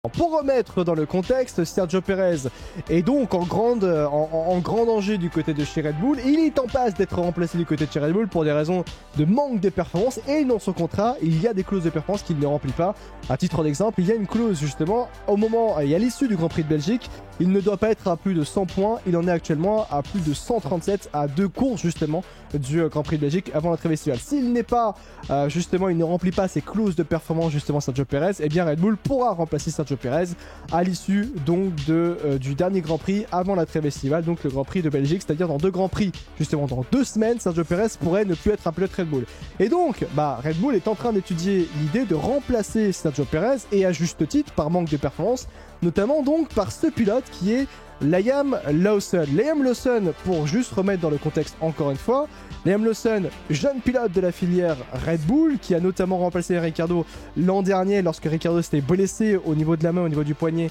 Pour remettre dans le contexte, Sergio Perez est donc en grand danger du côté de chez Red Bull. Il est en passe d'être remplacé du côté de chez Red Bull pour des raisons de manque de performance. Et dans son contrat, il y a des clauses de performance qu'il ne remplit pas. À titre d'exemple, il y a une clause justement au moment et à l'issue du Grand Prix de Belgique. Il ne doit pas être à plus de 100 points. Il en est actuellement à plus de 137 à 2 courses justement du Grand Prix de Belgique avant la trêve estivale. S'il n'est pas justement, il ne remplit pas ses clauses de performance justement Sergio Perez, et bien Red Bull pourra remplacer Sergio Perez à l'issue donc du dernier Grand Prix avant la trêve estivale, donc le Grand Prix de Belgique, c'est-à-dire dans 2 Grands Prix, justement dans 2 semaines, Sergio Perez pourrait ne plus être un pilote Red Bull. Et donc, Red Bull est en train d'étudier l'idée de remplacer Sergio Perez, et à juste titre, par manque de performance, notamment donc par ce pilote qui est Liam Lawson. Liam Lawson, pour juste remettre dans le contexte encore une fois, Liam Lawson, jeune pilote de la filière Red Bull, qui a notamment remplacé Ricciardo l'an dernier lorsque Ricciardo s'était blessé au niveau de la main, au niveau du poignet,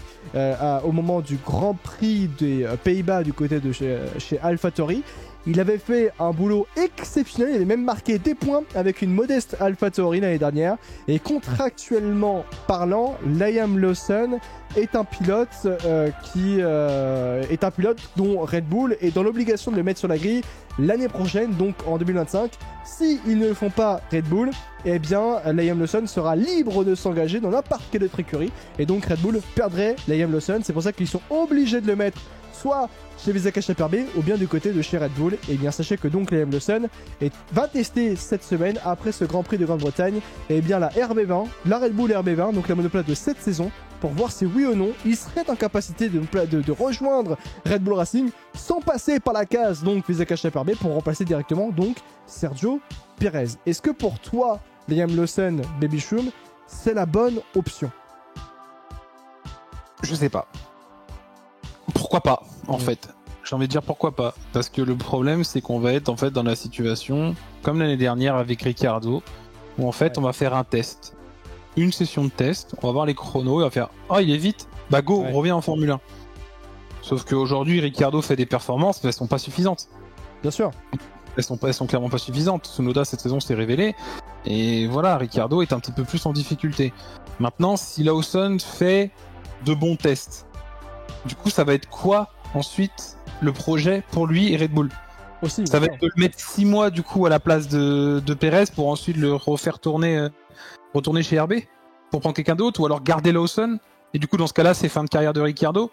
au moment du Grand Prix des Pays-Bas du côté de chez AlphaTauri. Il avait fait un boulot exceptionnel, il avait même marqué des points avec une modeste AlphaTauri l'année dernière. Et contractuellement parlant, Liam Lawson est un pilote dont Red Bull est dans l'obligation de le mettre sur la grille l'année prochaine, donc en 2025. Si ils ne le font pas, Red Bull, eh bien Liam Lawson sera libre de s'engager dans n'importe quelle autre écurie, et donc Red Bull perdrait Liam Lawson. C'est pour ça qu'ils sont obligés de le mettre soit chez Visa HRB ou bien du côté de chez Red Bull. Et bien sachez que donc Liam Lawson va tester cette semaine, après ce Grand Prix de Grande-Bretagne, et bien la RB20, la Red Bull RB20, donc la monoplace de cette saison, pour voir si oui ou non il serait en capacité de rejoindre Red Bull Racing sans passer par la case donc Visa HRB pour remplacer directement donc Sergio Perez. Est-ce que pour toi, Liam Lawson, Baby Shroom, c'est la bonne option? Je sais pas. Pourquoi pas, en fait? J'ai envie de dire pourquoi pas. Parce que le problème, c'est qu'on va être en fait dans la situation, comme l'année dernière avec Ricciardo, où en fait on va faire un test. Une session de test, on va voir les chronos, et on va faire « Oh, il est vite, bah go, on revient en Formule 1 ». Sauf qu'aujourd'hui, Ricciardo fait des performances, mais elles sont pas suffisantes. Bien sûr. Elles sont clairement pas suffisantes. Tsunoda, cette saison, s'est révélé. Et voilà, Ricciardo est un petit peu plus en difficulté. Maintenant, si Lawson fait de bons tests, du coup, ça va être quoi ensuite le projet pour lui et Red Bull? Aussi, ça va être de le mettre 6 mois du coup à la place de Perez pour ensuite le refaire retourner chez RB pour prendre quelqu'un d'autre, ou alors garder Lawson et du coup dans ce cas-là c'est fin de carrière de Ricciardo.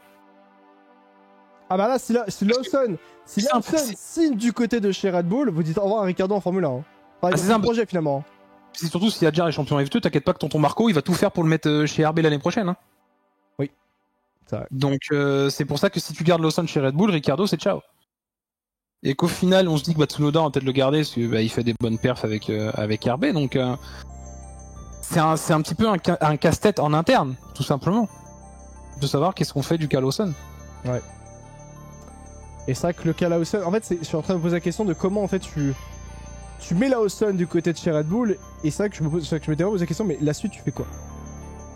Ah bah là si Lawson signe du côté de chez Red Bull, vous dites au revoir à Ricciardo en Formule 1. Hein. Enfin, c'est un projet finalement. C'est surtout s'il y a déjà les champions F2, t'inquiète pas que tonton Marco il va tout faire pour le mettre chez RB l'année prochaine. Hein. Oui. Donc c'est pour ça que si tu gardes Lawson chez Red Bull, Ricciardo c'est ciao. Et qu'au final on se dit que Tsunoda on va peut-être le garder parce que il fait des bonnes perfs avec RB, donc c'est un petit peu un casse-tête en interne, tout simplement, de savoir qu'est-ce qu'on fait du cas Lawson. Ouais. Et c'est vrai que le cas Lawson, en fait je suis en train de me poser la question de comment en fait tu mets Lawson du côté de chez Red Bull, et c'est vrai que je m'étais posé la question, mais la suite tu fais quoi?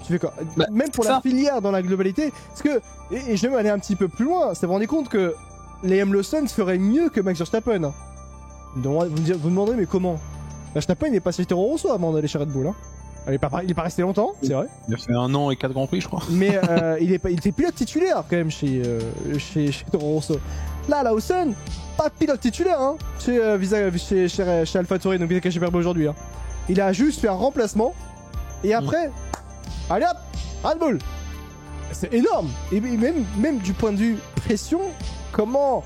Tu fais quoi? Même pour la filière dans la globalité, parce que, et je vais même aller un petit peu plus loin, c'est vous rendez compte que Liam Lawson ferait mieux que Max Verstappen. Vous me demanderez, mais comment? Verstappen il est passé chez Toro Rosso avant d'aller chez Red Bull. Hein. Il est pas resté longtemps, c'est vrai. Il a fait 1 an et 4 Grands Prix, je crois. Mais il était pilote titulaire quand même chez Toro Rosso. Là, Lawson, pas pilote titulaire hein, chez AlphaTauri, donc chez Red Bull aujourd'hui. Hein. Il a juste fait un remplacement, et après, allez hop, Red Bull. C'est énorme. Et même du point de vue pression, comment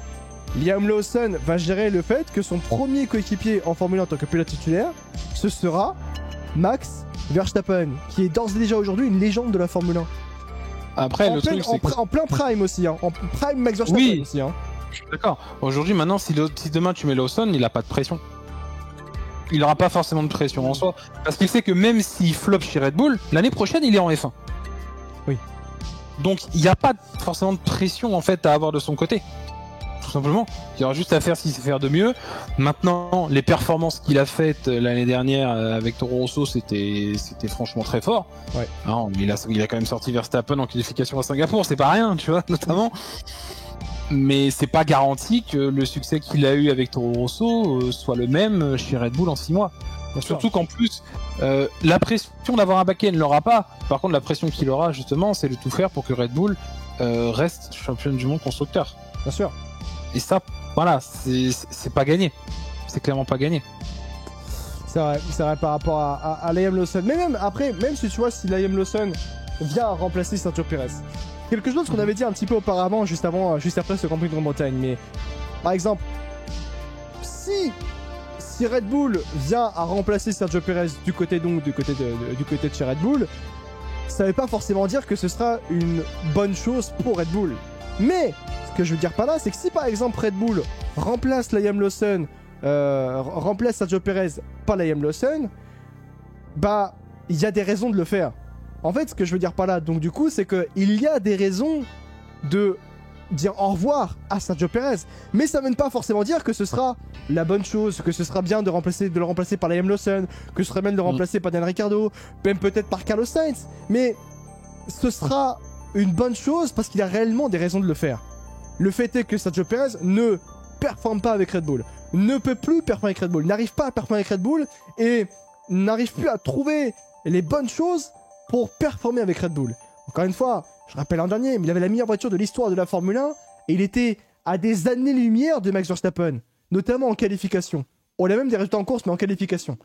Liam Lawson va gérer le fait que son premier coéquipier en Formule 1 en tant que pilote titulaire, ce sera Max Verstappen, qui est d'ores et déjà aujourd'hui une légende de la Formule 1. Après, le truc, c'est en plein prime aussi, hein. En prime Max Verstappen aussi. Hein. D'accord. Aujourd'hui, maintenant, si demain tu mets Lawson, il a pas de pression. Il aura pas forcément de pression en soi, parce qu'il sait que même s'il flop chez Red Bull, l'année prochaine, il est en F1. Oui. Donc, il n'y a pas forcément de pression en fait à avoir de son côté. Tout simplement. Il y aura juste à faire s'il sait faire de mieux. Maintenant, les performances qu'il a faites l'année dernière avec Toro Rosso, c'était franchement très fort. Ouais. Alors, il a quand même sorti Verstappen en qualification à Singapour, c'est pas rien, tu vois, notamment. Mais c'est pas garanti que le succès qu'il a eu avec Toro Rosso soit le même chez Red Bull en 6 mois. Surtout qu'en plus, la pression d'avoir un baquet ne l'aura pas. Par contre, la pression qu'il aura, justement, c'est de tout faire pour que Red Bull reste championne du monde constructeur. Bien sûr. Et ça, voilà, c'est pas gagné. C'est clairement pas gagné. C'est vrai par rapport à Liam Lawson. Mais même après, même si tu vois, si Liam Lawson vient à remplacer Sergio Perez, quelque chose qu'on avait dit un petit peu auparavant, juste après ce Grand Prix de Grande-Bretagne. Mais par exemple, si Red Bull vient à remplacer Sergio Perez du côté de chez Red Bull, ça veut pas forcément dire que ce sera une bonne chose pour Red Bull. Mais ce que je veux dire par là, c'est que si par exemple Red Bull remplace Liam Lawson, remplace Sergio Perez par Liam Lawson, bah il y a des raisons de le faire. En fait, ce que je veux dire par là, donc du coup, c'est que il y a des raisons de dire au revoir à Sergio Perez, mais ça ne veut pas forcément dire que ce sera la bonne chose, que ce sera bien de le remplacer par Liam Lawson, que ce serait bien de le remplacer par Daniel Ricciardo, même peut-être par Carlos Sainz, mais ce sera une bonne chose parce qu'il y a réellement des raisons de le faire. Le fait est que Sergio Perez ne performe pas avec Red Bull, ne peut plus performer avec Red Bull, n'arrive pas à performer avec Red Bull et n'arrive plus à trouver les bonnes choses pour performer avec Red Bull. Encore une fois, je rappelle l'an dernier, mais il avait la meilleure voiture de l'histoire de la Formule 1 et il était à des années-lumière de Max Verstappen, notamment en qualification. On a même des résultats en course, mais en qualification.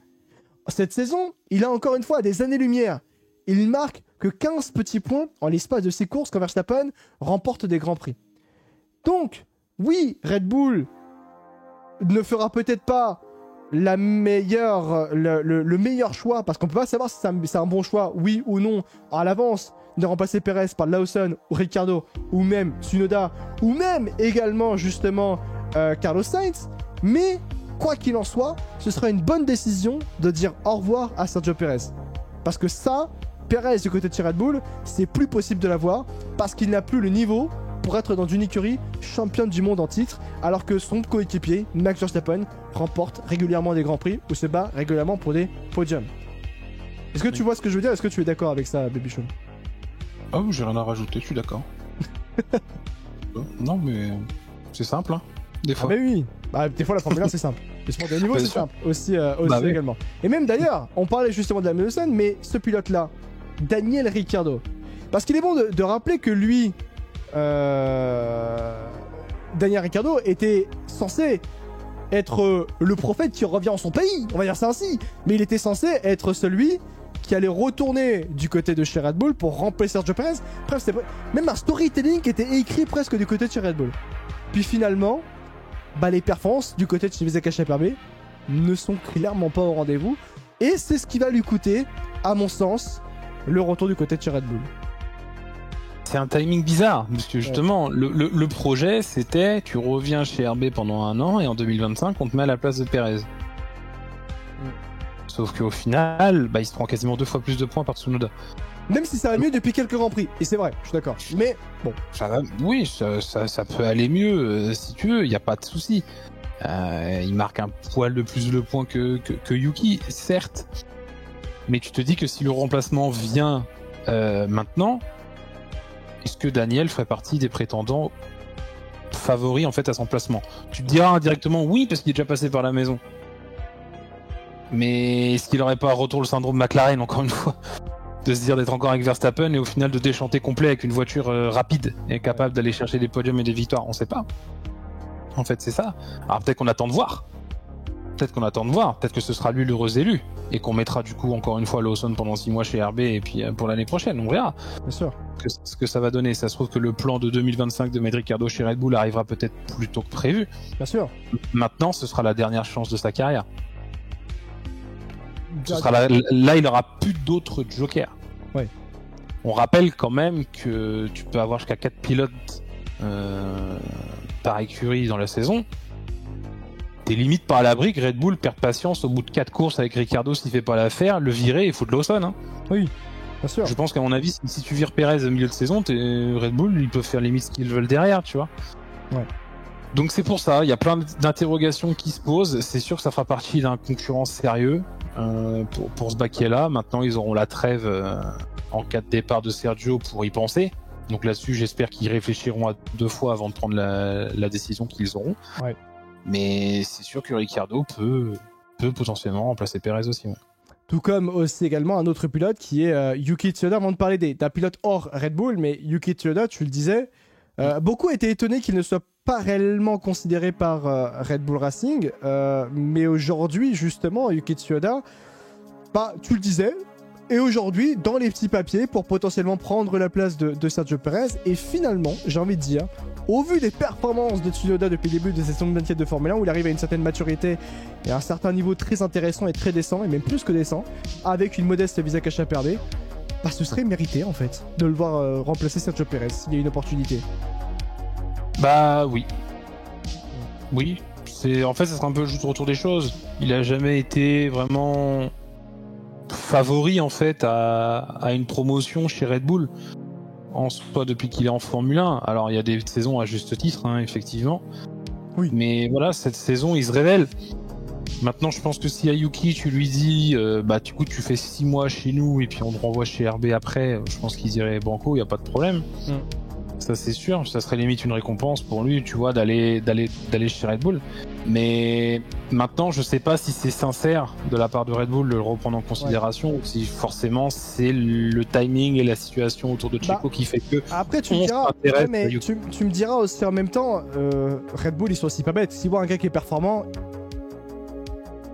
Cette saison, il a encore une fois des années-lumière. Il marque que 15 petits points en l'espace de 6 courses quand Verstappen remporte des grands prix. Donc, oui, Red Bull ne fera peut-être pas le meilleur choix, parce qu'on peut pas savoir si c'est un bon choix, oui ou non, à l'avance, de remplacer Perez par Lawson ou Ricciardo, ou même Tsunoda, ou même également justement Carlos Sainz, mais quoi qu'il en soit, ce sera une bonne décision de dire au revoir à Sergio Perez. Parce que ça, Perez du côté de chez Red Bull, c'est plus possible de l'avoir, parce qu'il n'a plus le niveau pour être dans une écurie championne du monde en titre, alors que son coéquipier, Max Verstappen, remporte régulièrement des grands prix ou se bat régulièrement pour des podiums. Est-ce que tu vois ce que je veux dire? Est-ce que tu es d'accord avec ça, Baby Sean? Ah oui, j'ai rien à rajouter, je suis d'accord. Non, mais c'est simple, hein, des fois. Ah, mais oui, bah, des fois la Formule 1 c'est simple. Le sport de haut niveau c'est simple, aussi oui. également. Et même d'ailleurs, on parlait justement de la Lawson, mais ce pilote-là, Daniel Ricciardo, parce qu'il est bon de rappeler que lui, Daniel Ricciardo était censé être le prophète qui revient en son pays, on va dire ça ainsi, mais il était censé être celui qui allait retourner du côté de chez Red Bull pour remplacer Sergio Perez. Bref, c'était même un storytelling qui était écrit presque du côté de chez Red Bull. Puis finalement, bah, les performances du côté de chez Vizeka HPRB ne sont clairement pas au rendez-vous, et c'est ce qui va lui coûter, à mon sens, le retour du côté de chez Red Bull. C'est un timing bizarre, parce que justement, le projet, c'était tu reviens chez RB pendant 1 an, et en 2025, on te met à la place de Perez. Sauf qu'au final, bah, il se prend quasiment 2 fois plus de points par Tsunoda. Même si ça va mieux depuis quelques Grands Prix, et c'est vrai, je suis d'accord. Mais bon. Ça va, oui, ça peut aller mieux, si tu veux, il n'y a pas de souci. Il marque un poil de plus de points que Yuki, certes. Mais tu te dis que si le remplacement vient maintenant, est-ce que Daniel ferait partie des prétendants favoris en fait à son placement? Tu te diras indirectement oui, parce qu'il est déjà passé par la maison. Mais est-ce qu'il n'aurait pas à retour le syndrome McLaren, encore une fois, de se dire d'être encore avec Verstappen et au final de déchanter complet avec une voiture rapide et capable d'aller chercher des podiums et des victoires? On sait pas. En fait, c'est ça. Alors peut-être qu'on attend de voir. Peut-être que ce sera lui l'heureux élu et qu'on mettra du coup encore une fois Lawson pendant 6 mois chez RB et puis pour l'année prochaine, on verra. Bien sûr. Ce que ça va donner. Ça se trouve que le plan de 2025 de Matt Ricciardo chez Red Bull arrivera peut-être plus tôt que prévu. Bien sûr. Maintenant, ce sera la dernière chance de sa carrière. Là, il n'aura plus d'autres jokers. Ouais. On rappelle quand même que tu peux avoir jusqu'à 4 pilotes par écurie dans la saison. T'es limite pas à l'abri que Red Bull perde patience au bout de 4 courses avec Ricciardo s'il fait pas l'affaire, le virer et foutre Lawson. Hein. Oui, bien sûr. Je pense qu'à mon avis, si tu vires Perez au milieu de saison, Red Bull, ils peuvent faire limite ce qu'ils veulent derrière, tu vois. Ouais. Donc c'est pour ça, il y a plein d'interrogations qui se posent. C'est sûr que ça fera partie d'un concurrent sérieux pour ce baquet-là. Maintenant, ils auront la trêve en cas de départ de Sergio pour y penser. Donc là-dessus, j'espère qu'ils réfléchiront à 2 fois avant de prendre la décision qu'ils auront. Ouais. Mais c'est sûr que Ricciardo peut peut potentiellement remplacer Perez aussi. Ouais. Tout comme aussi également un autre pilote qui est Yuki Tsunoda. Avant de parler d'un pilote hors Red Bull, mais Yuki Tsunoda, tu le disais, beaucoup étaient étonnés qu'il ne soit pas réellement considéré par Red Bull Racing, mais aujourd'hui justement Yuki Tsunoda, tu le disais, et aujourd'hui dans les petits papiers pour potentiellement prendre la place de Sergio Perez. Et finalement, j'ai envie de dire, au vu des performances de Tsunoda depuis le début de saison 24 de Formule 1, où il arrive à une certaine maturité et à un certain niveau très intéressant et très décent, et même plus que décent, avec une modeste visa cash à perdre, ce serait mérité en fait de le voir remplacer Sergio Perez s'il y a une opportunité. Bah oui. Oui, en fait ça sera un peu juste le retour des choses. Il a jamais été vraiment favori en fait à une promotion chez Red Bull. En soi depuis qu'il est en Formule 1. Alors il y a des saisons à juste titre, hein, effectivement. Oui. Mais voilà, cette saison, il se révèle. Maintenant, je pense que si à Yuki, tu lui dis, du coup, tu fais 6 mois chez nous et puis on te renvoie chez RB après, je pense qu'il dirait banco, il n'y a pas de problème. Ça, c'est sûr. Ça serait limite une récompense pour lui, tu vois, d'aller chez Red Bull. Mais maintenant, je sais pas si c'est sincère de la part de Red Bull de le reprendre en considération ou si forcément c'est le timing et la situation autour de Checo qui fait que. Après, tu me diras, mais tu me diras aussi en même temps, Red Bull, ils sont aussi pas bêtes. S'ils voient un gars qui est performant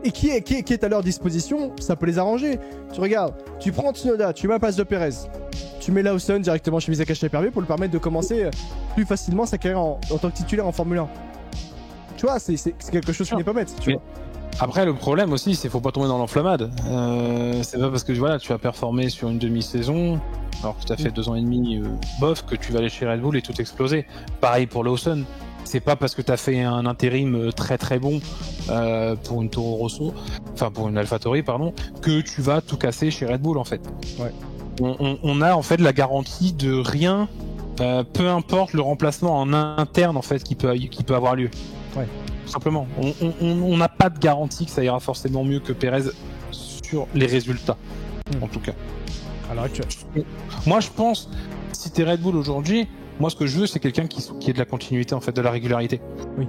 et qui est à leur disposition, ça peut les arranger. Tu regardes, tu prends Tsunoda, tu mets un passe de Perez, tu mets Lawson directement chez Visa Cash permis pour lui permettre de commencer plus facilement sa carrière en tant que titulaire en Formule 1. Tu vois, c'est quelque chose qui n'est pas bête. Tu vois. Après, le problème aussi, c'est qu'il faut pas tomber dans l'enflammade. C'est pas parce que voilà, tu as performé sur une demi-saison, alors que tu as fait 2 ans et demi bof, que tu vas aller chez Red Bull et tout exploser. Pareil pour Lawson. C'est pas parce que tu as fait un intérim très très bon pour une Toro Rosso, enfin pour une AlphaTauri, pardon, que tu vas tout casser chez Red Bull en fait. Ouais. On a en fait la garantie de rien, peu importe le remplacement en interne en fait qui peut avoir lieu. Ouais. Tout simplement. On n'a pas de garantie que ça ira forcément mieux que Perez sur les résultats, en tout cas. Alors, moi, je pense, si t'es Red Bull aujourd'hui, moi, ce que je veux, c'est quelqu'un qui ait de la continuité, en fait, de la régularité. Oui.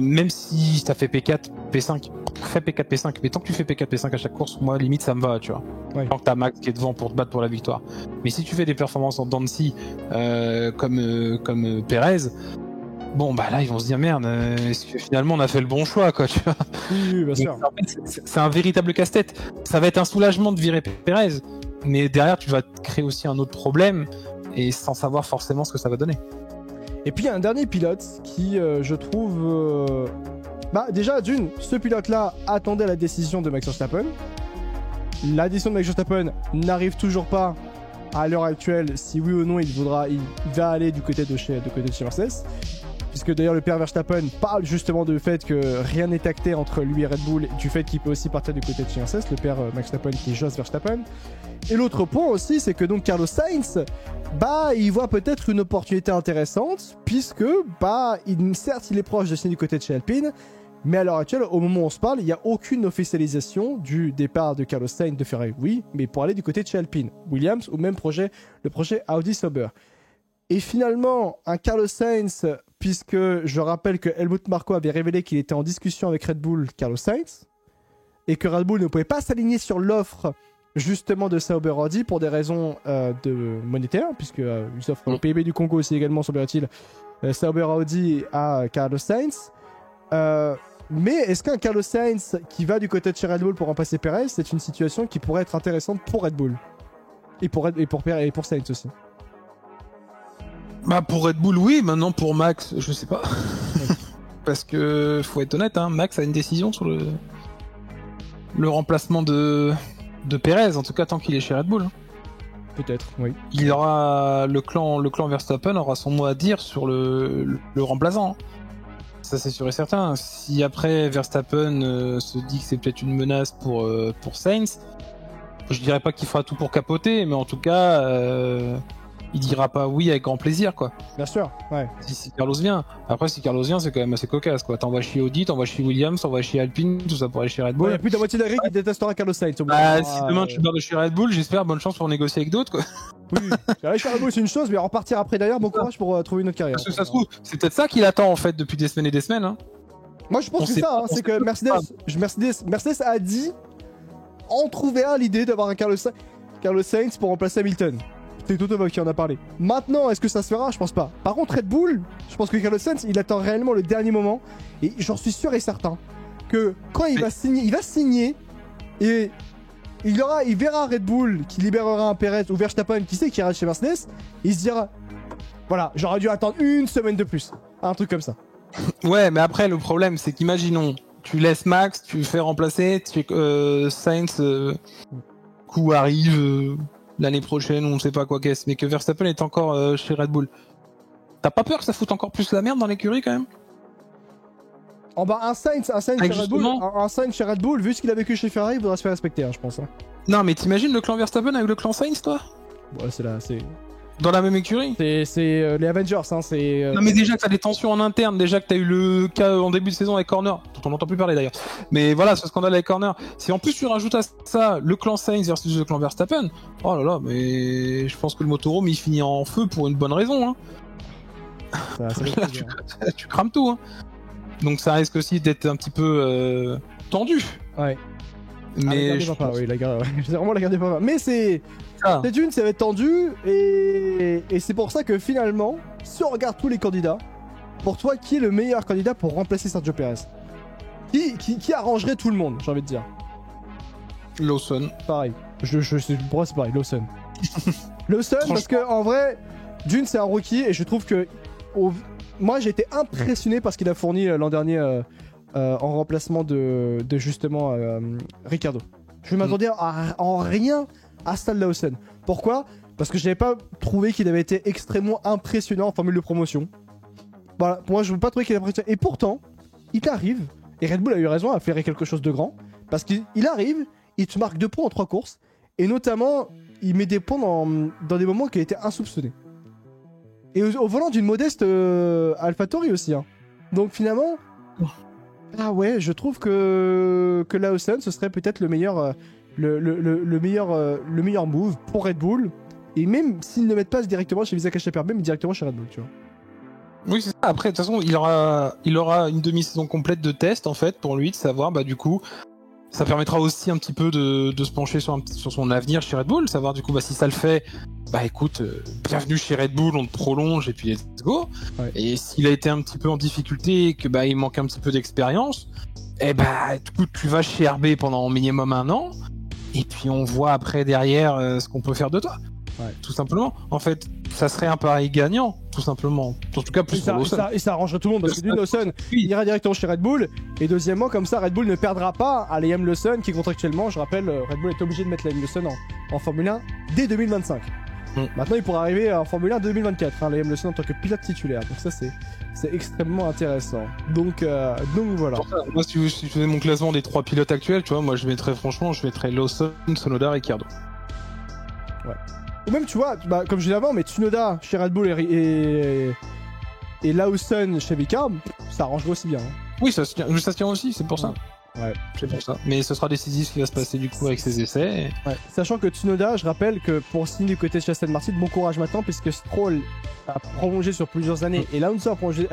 Même si t'as fait P4, P5, fais P4, P5, mais tant que tu fais P4, P5 à chaque course, moi, limite, ça me va, tu vois. Ouais. Tant que t'as Max qui est devant pour te battre pour la victoire. Mais si tu fais des performances en dents de scie, comme Perez, bon bah là ils vont se dire merde, est-ce que finalement on a fait le bon choix quoi, tu vois. Oui, bien sûr. En fait, c'est un véritable casse-tête. Ça va être un soulagement de virer Perez, mais derrière tu vas créer aussi un autre problème et sans savoir forcément ce que ça va donner. Et puis il y a un dernier pilote qui je trouve déjà d'une, ce pilote là attendait la décision de Max Verstappen. La décision de Max Verstappen n'arrive toujours pas à l'heure actuelle, si oui ou non il va aller du côté de chez Mercedes. Puisque d'ailleurs le père Verstappen parle justement du fait que rien n'est acté entre lui et Red Bull, du fait qu'il peut aussi partir du côté de chez Mercedes, le père Max Verstappen qui est Jos Verstappen. Et l'autre point aussi, c'est que donc Carlos Sainz, il voit peut-être une opportunité intéressante, puisque certes il est proche de signer du côté de chez Alpine, mais à l'heure actuelle, au moment où on se parle, il n'y a aucune officialisation du départ de Carlos Sainz de Ferrari, oui, mais pour aller du côté de chez Alpine, Williams ou même le projet Audi Sauber. Et finalement, un Carlos Sainz, puisque je rappelle que Helmut Marko avait révélé qu'il était en discussion avec Red Bull, Carlos Sainz, et que Red Bull ne pouvait pas s'aligner sur l'offre justement de Sauber Audi pour des raisons de monétaires, puisque ils offrent le PIB du Congo aussi également, semblerait-il, Sauber Audi à Carlos Sainz. Mais est-ce qu'un Carlos Sainz qui va du côté de chez Red Bull pour remplacer Perez, c'est une situation qui pourrait être intéressante pour Red Bull et pour Sainz aussi? Bah pour Red Bull oui, maintenant pour Max, je sais pas. Parce que faut être honnête, hein, Max a une décision sur le remplacement de Perez, en tout cas tant qu'il est chez Red Bull. Hein. Peut-être, oui. Il aura le clan Verstappen aura son mot à dire sur le remplaçant. Ça c'est sûr et certain. Si après Verstappen se dit que c'est peut-être une menace pour Sainz, je dirais pas qu'il fera tout pour capoter, mais en tout cas il dira pas oui avec grand plaisir quoi. Bien sûr, ouais. Si Carlos vient. Après si Carlos vient c'est quand même assez cocasse quoi. T'envoies chez Audi, t'envoies chez Williams, t'envoies chez Alpine, tout ça pour aller chez Red Bull. Il y a plus de la moitié de la grille qui détestera Carlos Sainz. Si demain tu pars de chez Red Bull, j'espère bonne chance pour négocier avec d'autres quoi. Oui, aller chez Red Bull c'est une chose, mais repartir après derrière, bon courage pour trouver une autre carrière. Parce que ça se trouve, c'est peut-être ça qu'il attend en fait depuis des semaines et des semaines. Hein. Moi je pense On que sait ça, pas, hein, on c'est sait que pas. Mercedes a dit en trouver l'idée d'avoir un Carlos Sainz pour remplacer Hamilton. C'est Toto qui en a parlé. Maintenant, est-ce que ça se fera? Je pense pas. Par contre, Red Bull, je pense que Carlos Sainz, il attend réellement le dernier moment. Et j'en suis sûr et certain que quand il va signer et il verra Red Bull qui libérera un Perez ou Verstappen qui sait qui ira chez Mercedes. Il se dira, voilà, j'aurais dû attendre une semaine de plus. Un truc comme ça. Ouais, mais après, le problème, c'est qu'imaginons, tu laisses Max, tu fais remplacer, Sainz, coup arrive l'année prochaine, on ne sait pas quoi qu'est-ce, mais que Verstappen est encore chez Red Bull. T'as pas peur que ça foute encore plus la merde dans l'écurie quand même? En bas, un Sainz chez Red Bull, vu ce qu'il a vécu chez Ferrari, il faudra se faire respecter, hein, je pense. Hein. Non, mais t'imagines le clan Verstappen avec le clan Sainz, toi? Ouais, c'est Dans la même écurie? C'est les Avengers, hein, c'est... Non mais déjà que t'as des tensions en interne, déjà que t'as eu le cas en début de saison avec Horner, dont on n'entend plus parler d'ailleurs. Mais voilà, ce scandale avec Horner. Si en plus tu rajoutes à ça le clan Sainz versus le clan Verstappen, oh là là, mais je pense que le motorhome il finit en feu pour une bonne raison. Hein. Ça Là, tu crames tout. Hein. Donc ça risque aussi d'être un petit peu tendu. Ouais. Mais c'est vraiment la garde des papas. Mais c'est ça va être tendu et c'est pour ça que finalement, si on regarde tous les candidats, pour toi, qui est le meilleur candidat pour remplacer Sergio Perez? Qui arrangerait tout le monde, j'ai envie de dire? Lawson. Pareil. Pour moi, c'est pareil, Lawson. Lawson, parce que en vrai, Dune, c'est un rookie et je trouve que moi, j'ai été impressionné par ce qu'il a fourni l'an dernier en remplacement de justement Ricciardo. Je m'attendais en rien à Stan Lawson. Pourquoi? Parce que je n'avais pas trouvé qu'il avait été extrêmement impressionnant en formule de promotion. Voilà, pour moi, je ne veux pas trouver qu'il est impressionnant. Et pourtant, il arrive, et Red Bull a eu raison à faire quelque chose de grand, parce qu'il arrive, il te marque 2 points en 3 courses, et notamment, il met des points dans des moments qui étaient insoupçonnés. Et au volant d'une modeste AlphaTauri aussi. Hein. Donc finalement, ah ouais, je trouve que Lawson, ce serait peut-être le meilleur, le meilleur move pour Red Bull. Et même s'ils ne mettent pas directement chez Visa Cash même directement chez Red Bull, tu vois. Oui, c'est ça. Après, de toute façon, il aura une demi-saison complète de test en fait pour lui de savoir, bah du coup. Ça permettra aussi un petit peu de se pencher sur son avenir chez Red Bull, savoir du coup bah, si ça le fait, bah écoute, bienvenue chez Red Bull, on te prolonge et puis let's go. Ouais. Et s'il a été un petit peu en difficulté et que bah il manque un petit peu d'expérience, eh bah du coup tu vas chez RB pendant minimum 1 an et puis on voit après derrière ce qu'on peut faire de toi. Ouais. Tout simplement. En fait, ça serait un pari gagnant, tout simplement. En tout cas, plus pour Lawson. Et ça arrangerait tout le monde, parce que Lawson ira directement chez Red Bull, et deuxièmement, comme ça, Red Bull ne perdra pas à Liam Lawson, qui contractuellement, je rappelle, Red Bull est obligé de mettre Liam Lawson en Formule 1 dès 2025. Maintenant, il pourra arriver en Formule 1 2024, hein, Liam Lawson en tant que pilote titulaire. Donc ça, c'est extrêmement intéressant. Donc voilà. Moi, si je faisais mon classement des 3 pilotes actuels, tu vois, moi, je mettrais Lawson, Tsunoda, Ricciardo. Ouais. Ou même, tu vois, bah, comme je disais avant, mais Tsunoda chez Red Bull et Lawson chez Vika, ça arrangerait aussi bien. Hein. Oui, ça se tient aussi, c'est pour ça. Ouais. C'est pour ça. Mais ce sera décisif ce qui va se passer du coup avec ces essais. Ouais. Sachant que Tsunoda, je rappelle que pour signer du côté de Aston Martin, bon courage maintenant, puisque Stroll a prolongé sur plusieurs années et Alonso a prolongé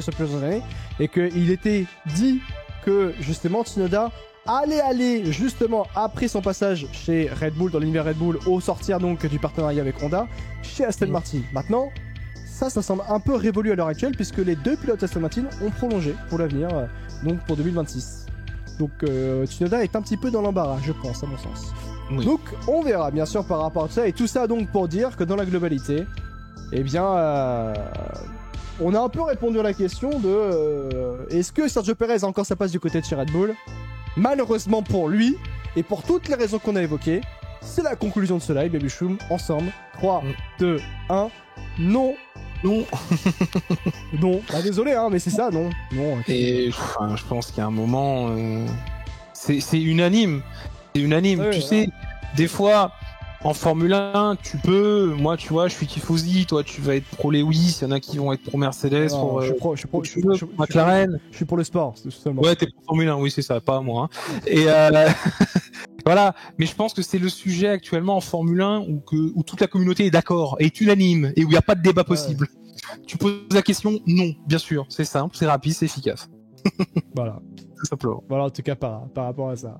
sur plusieurs années, et qu'il était dit que justement Tsunoda aller justement après son passage chez Red Bull, dans l'univers Red Bull, au sortir donc du partenariat avec Honda, chez Aston Martin. Maintenant, ça semble un peu révolu à l'heure actuelle, puisque les 2 pilotes Aston Martin ont prolongé pour l'avenir, donc pour 2026. Donc Tsunoda est un petit peu dans l'embarras, je pense, à mon sens. Oui. Donc on verra bien sûr par rapport à ça, et tout ça donc pour dire que dans la globalité, eh bien... on a un peu répondu à la question de est-ce que Sergio Perez a encore sa place du côté de chez Red Bull? Malheureusement pour lui, et pour toutes les raisons qu'on a évoquées, c'est la conclusion de ce live, Baby Choum, ensemble. 3, 2, 1, non. Non. Non. Bah désolé, hein, mais c'est ça, non. Non. Et enfin, je pense qu'il y a un moment... c'est unanime. C'est unanime. Ouais, tu sais, des fois... En Formule 1, tu peux, moi tu vois, je suis tifosi, toi tu vas être pro Lewis, il y en a qui vont être pro Mercedes, non, je suis pro McLaren. Je suis pour le sport, seulement. Ouais, t'es pour Formule 1, oui c'est ça, pas moi. Hein. Et voilà, mais je pense que c'est le sujet actuellement en Formule 1 où toute la communauté est d'accord, est unanime, et où il n'y a pas de débat possible. Tu poses la question, non, bien sûr, c'est simple, c'est rapide, c'est efficace. Voilà. Tout simplement. Voilà, en tout cas par rapport à ça.